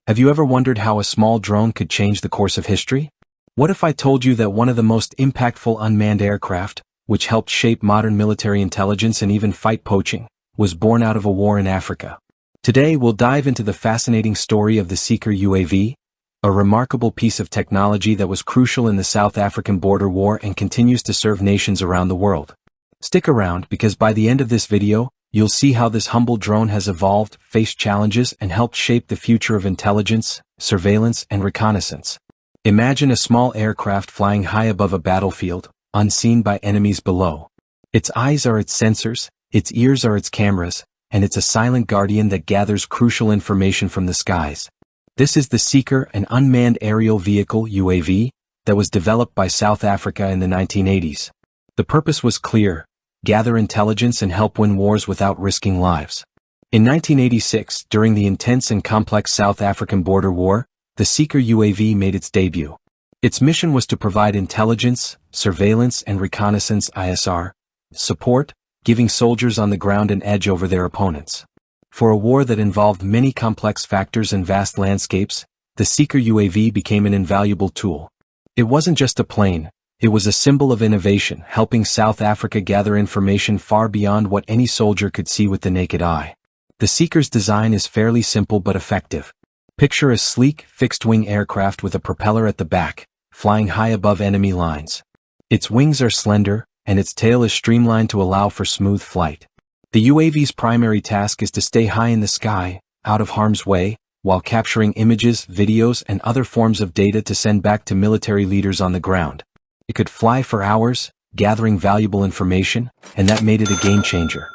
Have you ever wondered how a small drone could change the course of history? What if I told you that one of the most impactful unmanned aircraft, which helped shape modern military intelligence and even fight poaching, was born out of a war in Africa? Today we'll dive into the fascinating story of the Seeker UAV, a remarkable piece of technology that was crucial in the South African border war and continues to serve nations around the world. Stick around because by the end of this video, you'll see how this humble drone has evolved, faced challenges, and helped shape the future of intelligence, surveillance, and reconnaissance. Imagine a small aircraft flying high above a battlefield, unseen by enemies below. Its eyes are its sensors, its ears are its cameras, and it's a silent guardian that gathers crucial information from the skies. This is the Seeker, an unmanned aerial vehicle (UAV) that was developed by South Africa in the 1980s. The purpose was clear: gather intelligence and help win wars without risking lives. In 1986, during the intense and complex South African border war, the Seeker UAV made its debut. Its mission was to provide intelligence, surveillance, and reconnaissance (ISR) support, giving soldiers on the ground an edge over their opponents. For a war that involved many complex factors and vast landscapes, the Seeker UAV became an invaluable tool. It wasn't just a plane, it was a symbol of innovation, helping South Africa gather information far beyond what any soldier could see with the naked eye. The Seeker's design is fairly simple but effective. Picture a sleek, fixed-wing aircraft with a propeller at the back, flying high above enemy lines. Its wings are slender, and its tail is streamlined to allow for smooth flight. The UAV's primary task is to stay high in the sky, out of harm's way, while capturing images, videos, and other forms of data to send back to military leaders on the ground. It could fly for hours, gathering valuable information, and that made it a game-changer.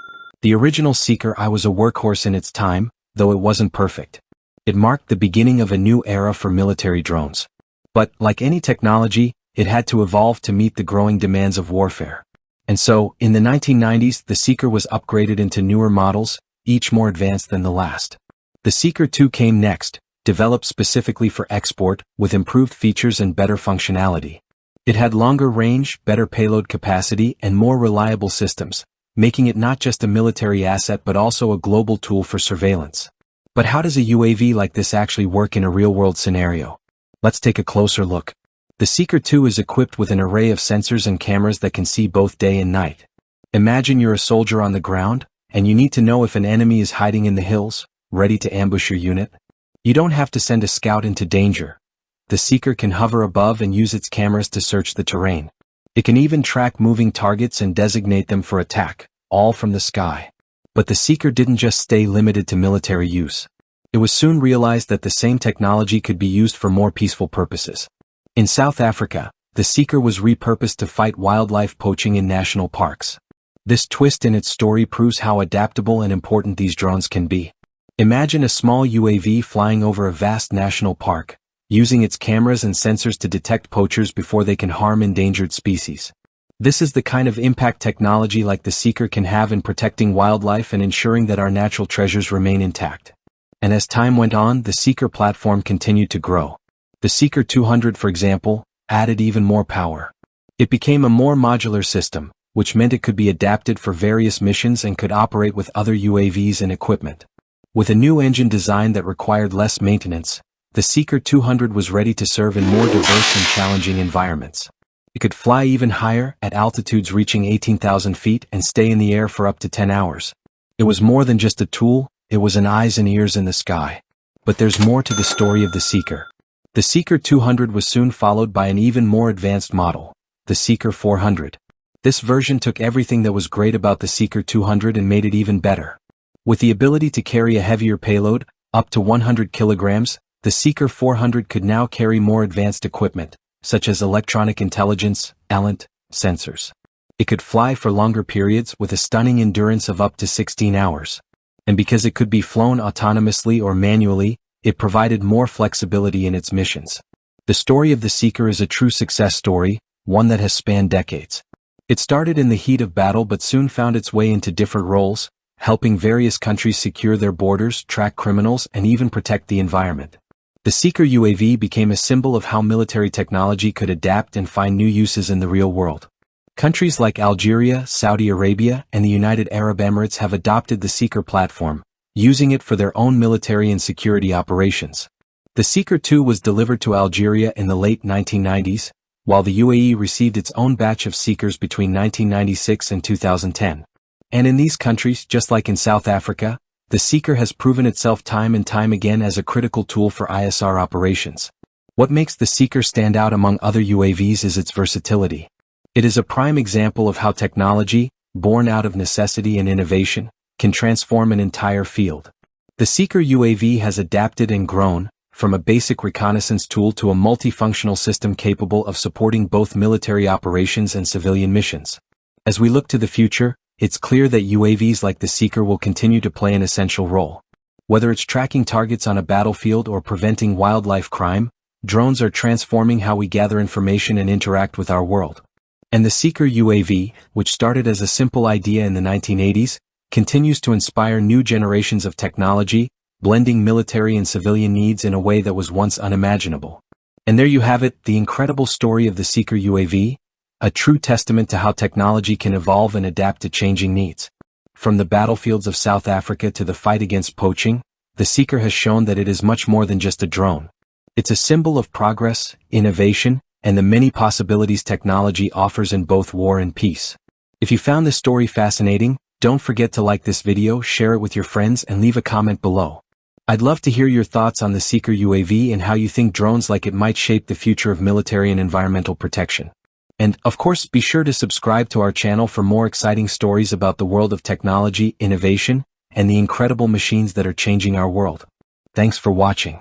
The original Seeker I was a workhorse in its time, though it wasn't perfect. It marked the beginning of a new era for military drones. But, like any technology, it had to evolve to meet the growing demands of warfare. And so, in the 1990s, the Seeker was upgraded into newer models, each more advanced than the last. The Seeker 2 came next, developed specifically for export, with improved features and better functionality. It had longer range, better payload capacity, and more reliable systems, making it not just a military asset but also a global tool for surveillance. But how does a UAV like this actually work in a real-world scenario? Let's take a closer look. The Seeker 2 is equipped with an array of sensors and cameras that can see both day and night. Imagine you're a soldier on the ground, and you need to know if an enemy is hiding in the hills, ready to ambush your unit. You don't have to send a scout into danger. The Seeker can hover above and use its cameras to search the terrain. It can even track moving targets and designate them for attack, all from the sky. But the Seeker didn't just stay limited to military use. It was soon realized that the same technology could be used for more peaceful purposes. In South Africa, the Seeker was repurposed to fight wildlife poaching in national parks. This twist in its story proves how adaptable and important these drones can be. Imagine a small UAV flying over a vast national park, using its cameras and sensors to detect poachers before they can harm endangered species. This is the kind of impact technology like the Seeker can have in protecting wildlife and ensuring that our natural treasures remain intact. And as time went on, the Seeker platform continued to grow. The Seeker 200, for example, added even more power. It became a more modular system, which meant it could be adapted for various missions and could operate with other UAVs and equipment. With a new engine design that required less maintenance, the Seeker 200 was ready to serve in more diverse and challenging environments. It could fly even higher, at altitudes reaching 18,000 feet, and stay in the air for up to 10 hours. It was more than just a tool, it was an eyes and ears in the sky. But there's more to the story of the Seeker. The Seeker 200 was soon followed by an even more advanced model, the Seeker 400. This version took everything that was great about the Seeker 200 and made it even better. With the ability to carry a heavier payload, up to 100 kilograms, the Seeker 400 could now carry more advanced equipment, such as electronic intelligence, (ELINT) sensors. It could fly for longer periods with a stunning endurance of up to 16 hours. And because it could be flown autonomously or manually, it provided more flexibility in its missions. The story of the Seeker is a true success story, one that has spanned decades. It started in the heat of battle but soon found its way into different roles, helping various countries secure their borders, track criminals, and even protect the environment. The Seeker UAV became a symbol of how military technology could adapt and find new uses in the real world. Countries like Algeria, Saudi Arabia, and the United Arab Emirates have adopted the Seeker platform, using it for their own military and security operations. The Seeker 2 was delivered to Algeria in the late 1990s, while the UAE received its own batch of Seekers between 1996 and 2010. And in these countries, just like in South Africa, the Seeker has proven itself time and time again as a critical tool for ISR operations. What makes the Seeker stand out among other UAVs is its versatility. It is a prime example of how technology, born out of necessity and innovation, can transform an entire field. The Seeker UAV has adapted and grown, from a basic reconnaissance tool to a multifunctional system capable of supporting both military operations and civilian missions. As we look to the future, it's clear that UAVs like the Seeker will continue to play an essential role. Whether it's tracking targets on a battlefield or preventing wildlife crime, drones are transforming how we gather information and interact with our world. And the Seeker UAV, which started as a simple idea in the 1980s, continues to inspire new generations of technology, blending military and civilian needs in a way that was once unimaginable. And there you have it, the incredible story of the Seeker UAV, a true testament to how technology can evolve and adapt to changing needs. From the battlefields of South Africa to the fight against poaching, the Seeker has shown that it is much more than just a drone. It's a symbol of progress, innovation, and the many possibilities technology offers in both war and peace. If you found this story fascinating, don't forget to like this video, share it with your friends, and leave a comment below. I'd love to hear your thoughts on the Seeker UAV and how you think drones like it might shape the future of military and environmental protection. And, of course, be sure to subscribe to our channel for more exciting stories about the world of technology, innovation, and the incredible machines that are changing our world. Thanks for watching.